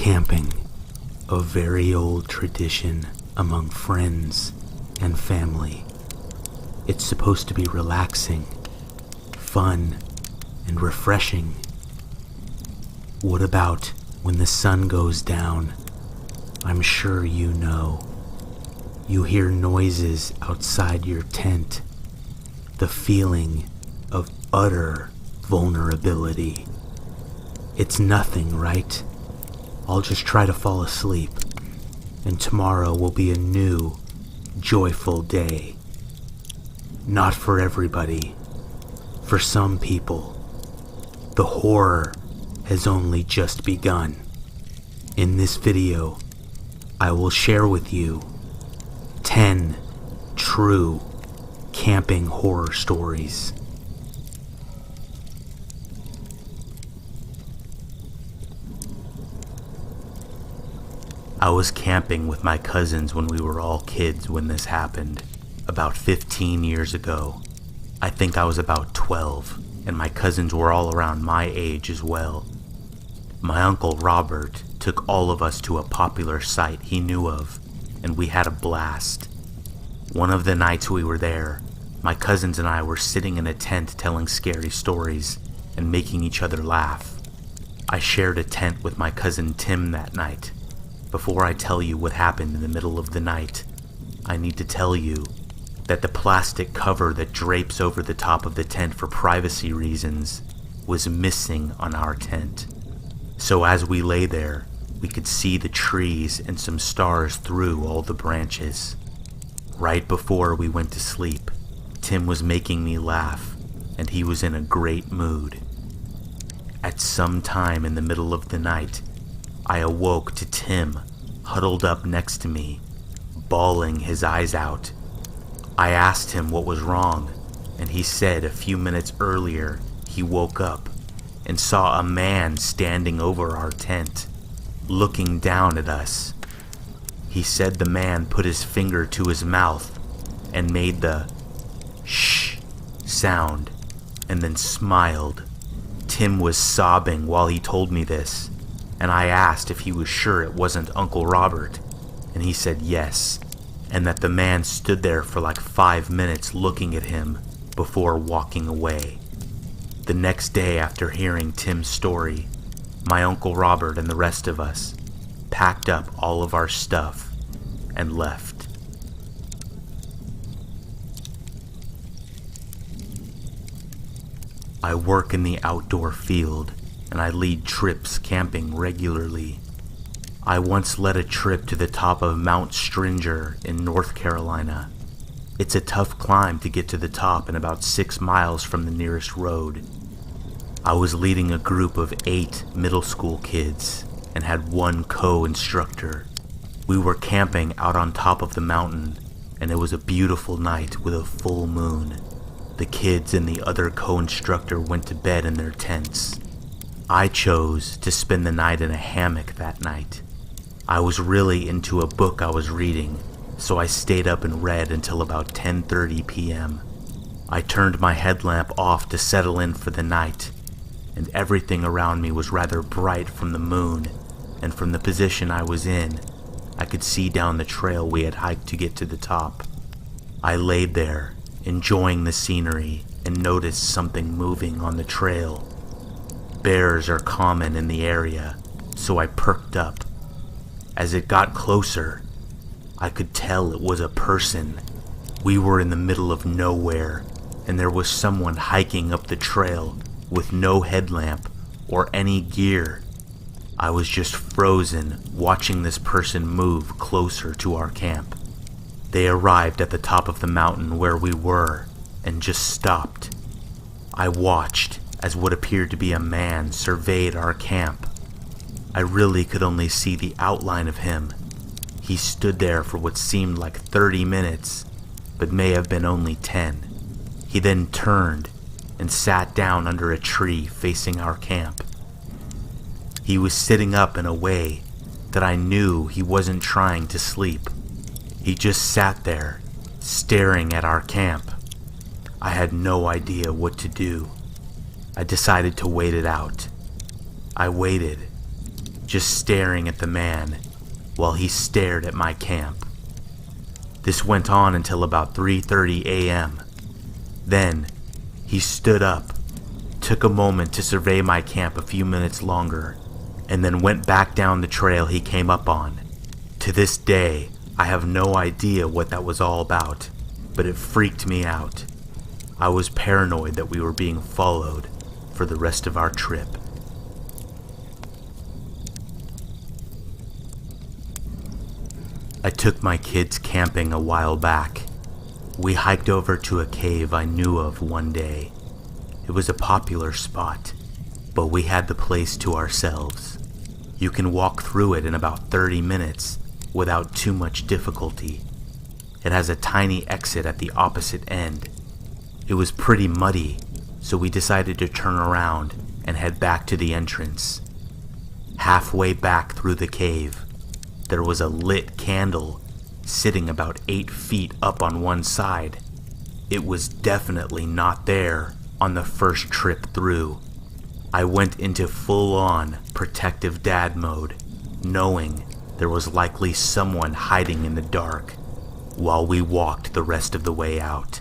Camping, a very old tradition among friends and family. It's supposed to be relaxing, fun, and refreshing. What about when the sun goes down? I'm sure you know. You hear noises outside your tent. The feeling of utter vulnerability. It's nothing, right? I'll just try to fall asleep, and tomorrow will be a new, joyful day. Not for everybody. For some people, the horror has only just begun. In this video, I will share with you 10 true camping horror stories. I was camping with my cousins when we were all kids when this happened, about 15 years ago. I think I was about 12, and my cousins were all around my age as well. My Uncle Robert took all of us to a popular site he knew of, and we had a blast. One of the nights we were there, my cousins and I were sitting in a tent telling scary stories and making each other laugh. I shared a tent with my cousin Tim that night. Before I tell you what happened in the middle of the night, I need to tell you that the plastic cover that drapes over the top of the tent for privacy reasons was missing on our tent. So as we lay there, we could see the trees and some stars through all the branches. Right before we went to sleep, Tim was making me laugh, and he was in a great mood. At some time in the middle of the night, I awoke to Tim huddled up next to me, bawling his eyes out. I asked him what was wrong, and he said a few minutes earlier he woke up and saw a man standing over our tent, looking down at us. He said the man put his finger to his mouth and made the shh sound, and then smiled. Tim was sobbing while he told me this, and I asked if he was sure it wasn't Uncle Robert, and he said yes, and that the man stood there for like 5 minutes looking at him before walking away. The next day after hearing Tim's story, my Uncle Robert and the rest of us packed up all of our stuff and left. I work in the outdoor field, and I lead trips camping regularly. I once led a trip to the top of Mount Stringer in North Carolina. It's a tough climb to get to the top and about 6 miles from the nearest road. I was leading a group of 8 middle school kids and had one co-instructor. We were camping out on top of the mountain, and it was a beautiful night with a full moon. The kids and the other co-instructor went to bed in their tents. I chose to spend the night in a hammock that night. I was really into a book I was reading, so I stayed up and read until about 10:30 p.m. I turned my headlamp off to settle in for the night, and everything around me was rather bright from the moon, and from the position I was in, I could see down the trail we had hiked to get to the top. I laid there, enjoying the scenery, and noticed something moving on the trail. Bears are common in the area, so I perked up. As it got closer, I could tell it was a person. We were in the middle of nowhere, and there was someone hiking up the trail with no headlamp or any gear. I was just frozen watching this person move closer to our camp. They arrived at the top of the mountain where we were and just stopped. I watched as what appeared to be a man surveyed our camp. I really could only see the outline of him. He stood there for what seemed like 30 minutes, but may have been only 10. He then turned and sat down under a tree facing our camp. He was sitting up in a way that I knew he wasn't trying to sleep. He just sat there, staring at our camp. I had no idea what to do. I decided to wait it out. I waited. just staring at the man while he stared at my camp. This went on until about 3:30 a.m. Then, he stood up, took a moment to survey my camp a few minutes longer, and then went back down the trail he came up on. To this day, I have no idea what that was all about, but it freaked me out. I was paranoid that we were being followed for the rest of our trip. I took my kids camping a while back. We hiked over to a cave I knew of one day. It was a popular spot, but we had the place to ourselves. You can walk through it in about 30 minutes without too much difficulty. It has a tiny exit at the opposite end. It was pretty muddy, so we decided to turn around and head back to the entrance. Halfway back through the cave, there was a lit candle sitting about 8 feet up on one side. It was definitely not there on the first trip through. I went into full-on protective dad mode, knowing there was likely someone hiding in the dark while we walked the rest of the way out.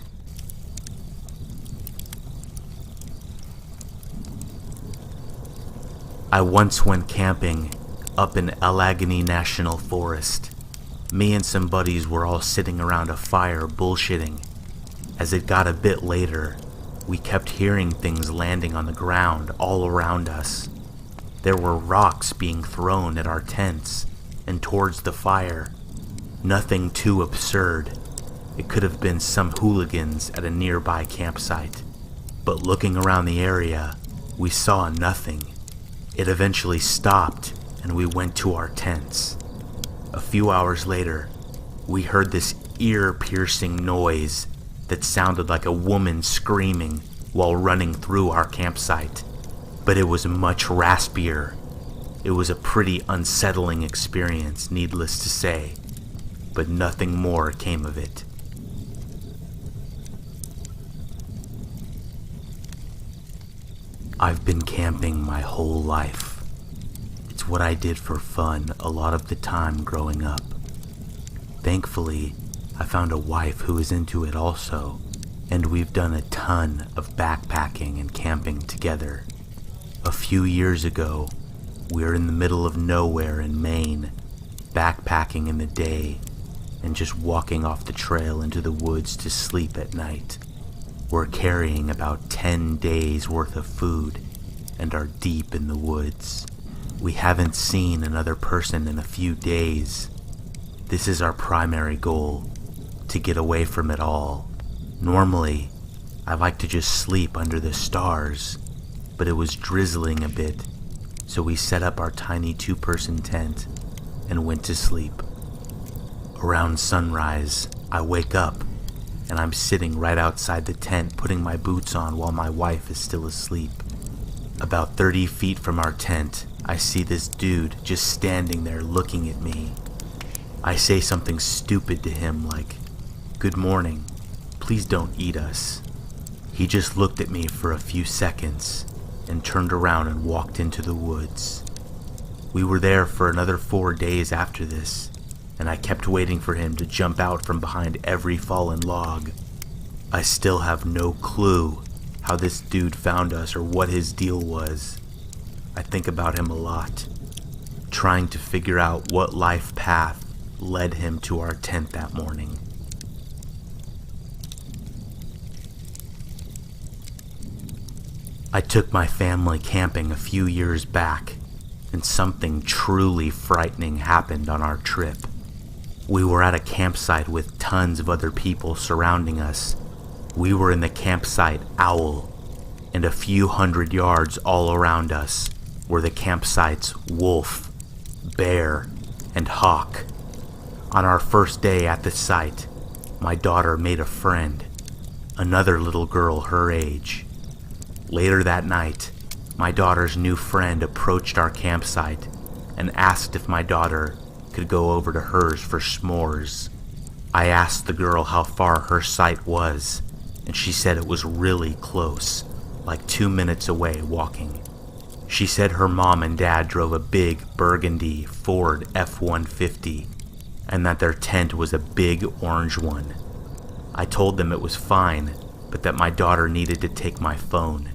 I once went camping up in Allegheny National Forest. Me and some buddies were all sitting around a fire bullshitting. As it got a bit later, we kept hearing things landing on the ground all around us. There were rocks being thrown at our tents and towards the fire. Nothing too absurd. It could have been some hooligans at a nearby campsite. But looking around the area, we saw nothing. It eventually stopped and we went to our tents. A few hours later, we heard this ear-piercing noise that sounded like a woman screaming while running through our campsite, but it was much raspier. It was a pretty unsettling experience, needless to say, but nothing more came of it. I've been camping my whole life. It's what I did for fun a lot of the time growing up. Thankfully, I found a wife who is into it also, and we've done a ton of backpacking and camping together. A few years ago, we were in the middle of nowhere in Maine, backpacking in the day, and just walking off the trail into the woods to sleep at night. We're carrying about 10 days worth of food and are deep in the woods. We haven't seen another person in a few days. This is our primary goal, to get away from it all. Normally, I like to just sleep under the stars, but it was drizzling a bit, so we set up our tiny 2-person tent and went to sleep. Around sunrise, I wake up and I'm sitting right outside the tent putting my boots on while my wife is still asleep. About 30 feet from our tent, I see this dude just standing there looking at me. I say something stupid to him like, "Good morning, please don't eat us." He just looked at me for a few seconds and turned around and walked into the woods. We were there for another 4 days after this, and I kept waiting for him to jump out from behind every fallen log. I still have no clue how this dude found us or what his deal was. I think about him a lot, trying to figure out what life path led him to our tent that morning. I took my family camping a few years back, and something truly frightening happened on our trip. We were at a campsite with tons of other people surrounding us. We were in the campsite Owl, and a few hundred yards all around us were the campsites Wolf, Bear, and Hawk. On our first day at the site, my daughter made a friend, another little girl her age. Later that night, my daughter's new friend approached our campsite and asked if my daughter could go over to hers for s'mores. I asked the girl how far her site was, and she said it was really close, like 2 minutes away walking. She said her mom and dad drove a big burgundy Ford F-150 and that their tent was a big orange one. I told them it was fine, but that my daughter needed to take my phone.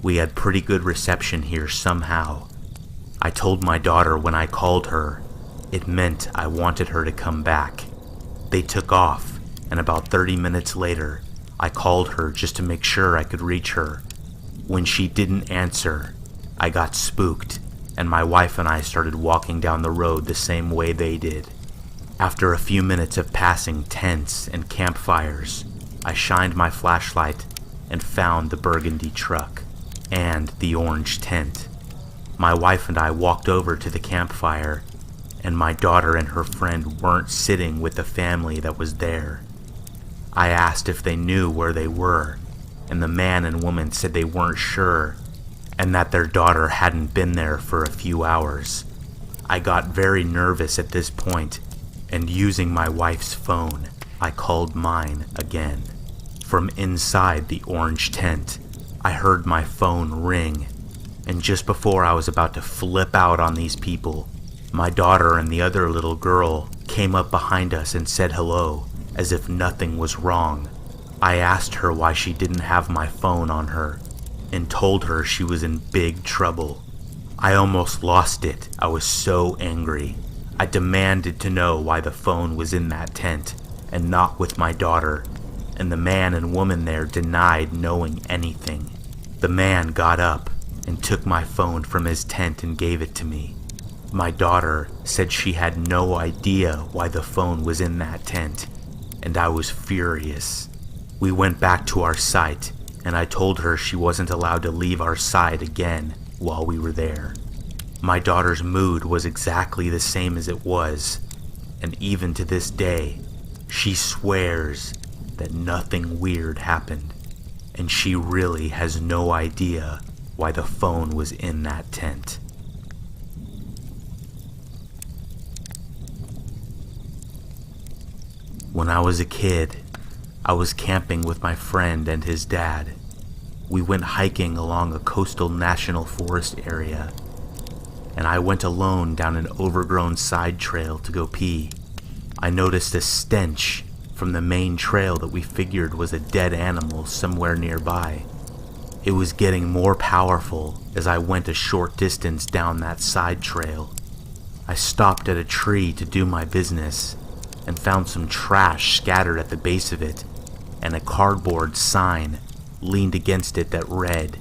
We had pretty good reception here somehow. I told my daughter when I called her, it meant I wanted her to come back. They took off, and about 30 minutes later, I called her just to make sure I could reach her. When she didn't answer, I got spooked, and my wife and I started walking down the road the same way they did. After a few minutes of passing tents and campfires, I shined my flashlight and found the burgundy truck and the orange tent. My wife and I walked over to the campfire, and my daughter and her friend weren't sitting with the family that was there. I asked if they knew where they were, and the man and woman said they weren't sure, and that their daughter hadn't been there for a few hours. I got very nervous at this point, and using my wife's phone, I called mine again. From inside the orange tent, I heard my phone ring, and just before I was about to flip out on these people, my daughter and the other little girl came up behind us and said hello, as if nothing was wrong. I asked her why she didn't have my phone on her, and told her she was in big trouble. I almost lost it. I was so angry. I demanded to know why the phone was in that tent, and not with my daughter, and the man and woman there denied knowing anything. The man got up and took my phone from his tent and gave it to me. My daughter said she had no idea why the phone was in that tent, and I was furious. We went back to our site, and I told her she wasn't allowed to leave our site again while we were there. My daughter's mood was exactly the same as it was, and even to this day, she swears that nothing weird happened, and she really has no idea why the phone was in that tent. When I was a kid, I was camping with my friend and his dad. We went hiking along a coastal national forest area, and I went alone down an overgrown side trail to go pee. I noticed a stench from the main trail that we figured was a dead animal somewhere nearby. It was getting more powerful as I went a short distance down that side trail. I stopped at a tree to do my business and found some trash scattered at the base of it, and a cardboard sign leaned against it that read,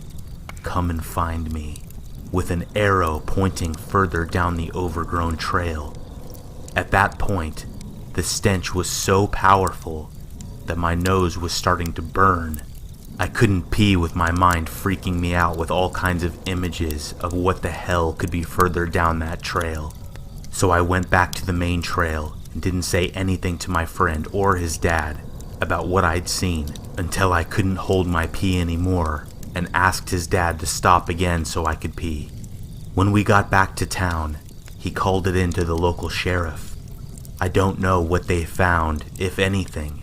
"Come and find me," with an arrow pointing further down the overgrown trail. At that point, the stench was so powerful that my nose was starting to burn. I couldn't pee with my mind freaking me out with all kinds of images of what the hell could be further down that trail. So I went back to the main trail and didn't say anything to my friend or his dad about what I'd seen until I couldn't hold my pee anymore and asked his dad to stop again so I could pee. When we got back to town, he called it in to the local sheriff. I don't know what they found, if anything,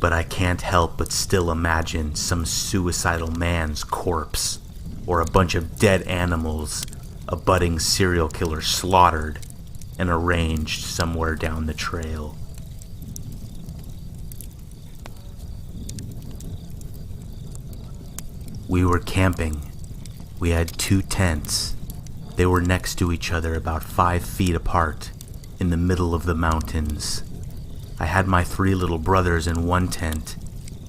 but I can't help but still imagine some suicidal man's corpse, or a bunch of dead animals a budding serial killer slaughtered and arranged somewhere down the trail. We were camping. We had 2 tents. They were next to each other about 5 feet apart in the middle of the mountains. I had my 3 little brothers in one tent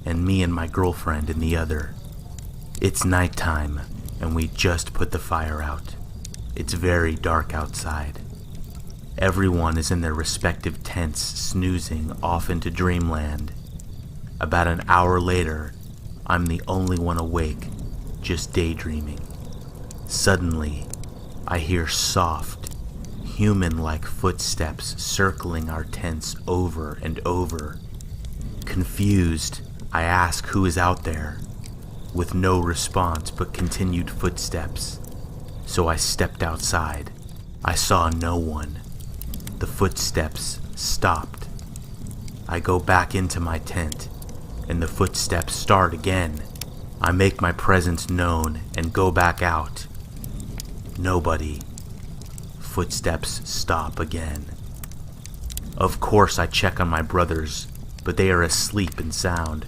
and me and my girlfriend in the other. It's nighttime and we just put the fire out. It's very dark outside. Everyone is in their respective tents snoozing off into dreamland. About an hour later, I'm the only one awake, just daydreaming. Suddenly, I hear soft, human-like footsteps circling our tents over and over. Confused, I ask who is out there, with no response but continued footsteps. So I stepped outside. I saw no one. The footsteps stopped. I go back into my tent, and the footsteps start again. I make my presence known and go back out. Nobody. Footsteps stop again. Of course I check on my brothers, but they are asleep and sound.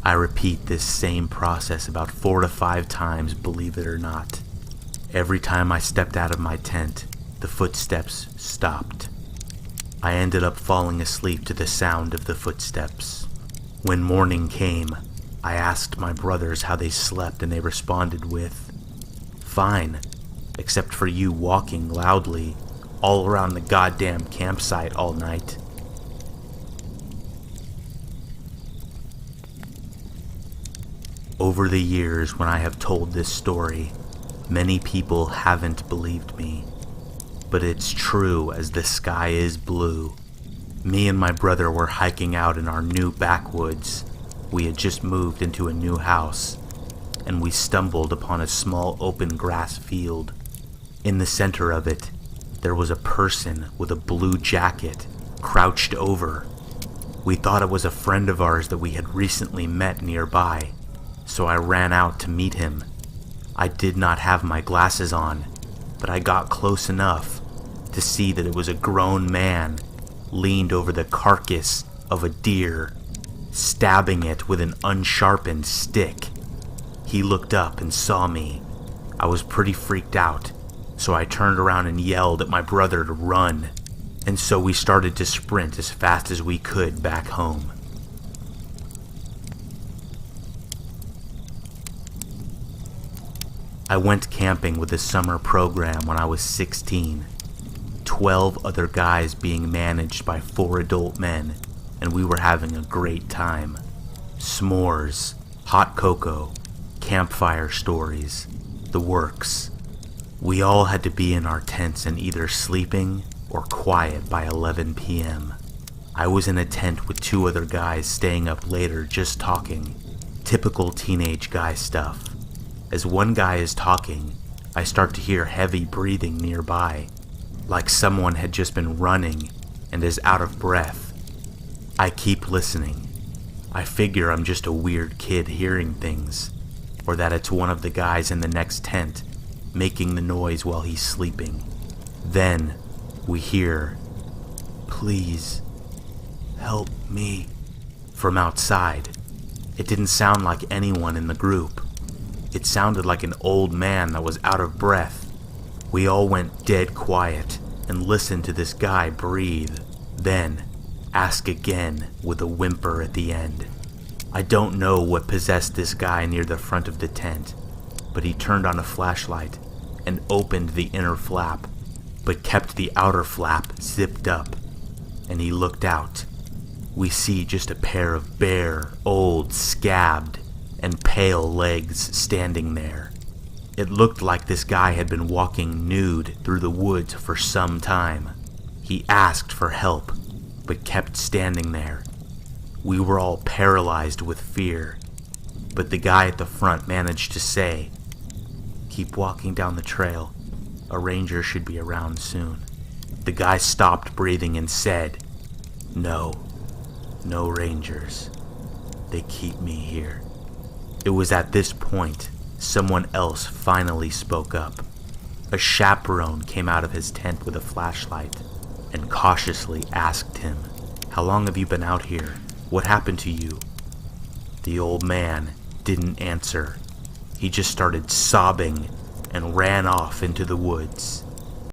I repeat this same process about 4 to 5 times, believe it or not. Every time I stepped out of my tent, the footsteps stopped. I ended up falling asleep to the sound of the footsteps. When morning came, I asked my brothers how they slept, and they responded with, "Fine, except for you walking loudly all around the goddamn campsite all night." Over the years, when I have told this story, many people haven't believed me. But it's true as the sky is blue. Me and my brother were hiking out in our new backwoods. We had just moved into a new house, and we stumbled upon a small open grass field. In the center of it, there was a person with a blue jacket crouched over. We thought it was a friend of ours that we had recently met nearby, so I ran out to meet him. I did not have my glasses on, but I got close enough to see that it was a grown man leaned over the carcass of a deer, stabbing it with an unsharpened stick. He looked up and saw me. I was pretty freaked out, so I turned around and yelled at my brother to run, and so we started to sprint as fast as we could back home. I went camping with a summer program when I was 16. 12 other guys being managed by 4 adult men, and we were having a great time. S'mores, hot cocoa, campfire stories, the works. We all had to be in our tents and either sleeping or quiet by 11 p.m. I was in a tent with 2 other guys staying up later just talking. Typical teenage guy stuff. As one guy is talking, I start to hear heavy breathing nearby, like someone had just been running and is out of breath. I keep listening. I figure I'm just a weird kid hearing things, or that it's one of the guys in the next tent making the noise while he's sleeping. Then we hear, "Please, help me," from outside. It didn't sound like anyone in the group. It sounded like an old man that was out of breath. We all went dead quiet and listened to this guy breathe, then ask again with a whimper at the end. I don't know what possessed this guy near the front of the tent, but he turned on a flashlight and opened the inner flap, but kept the outer flap zipped up, and he looked out. We see just a pair of bare, old, scabbed, and pale legs standing there. It looked like this guy had been walking nude through the woods for some time. He asked for help, but kept standing there. We were all paralyzed with fear, but the guy at the front managed to say, "Keep walking down the trail. A ranger should be around soon." The guy stopped breathing and said, "No rangers. They keep me here." It was at this point someone else finally spoke up. A chaperone came out of his tent with a flashlight and cautiously asked him, "How long have you been out here? What happened to you?" The old man didn't answer. He just started sobbing and ran off into the woods.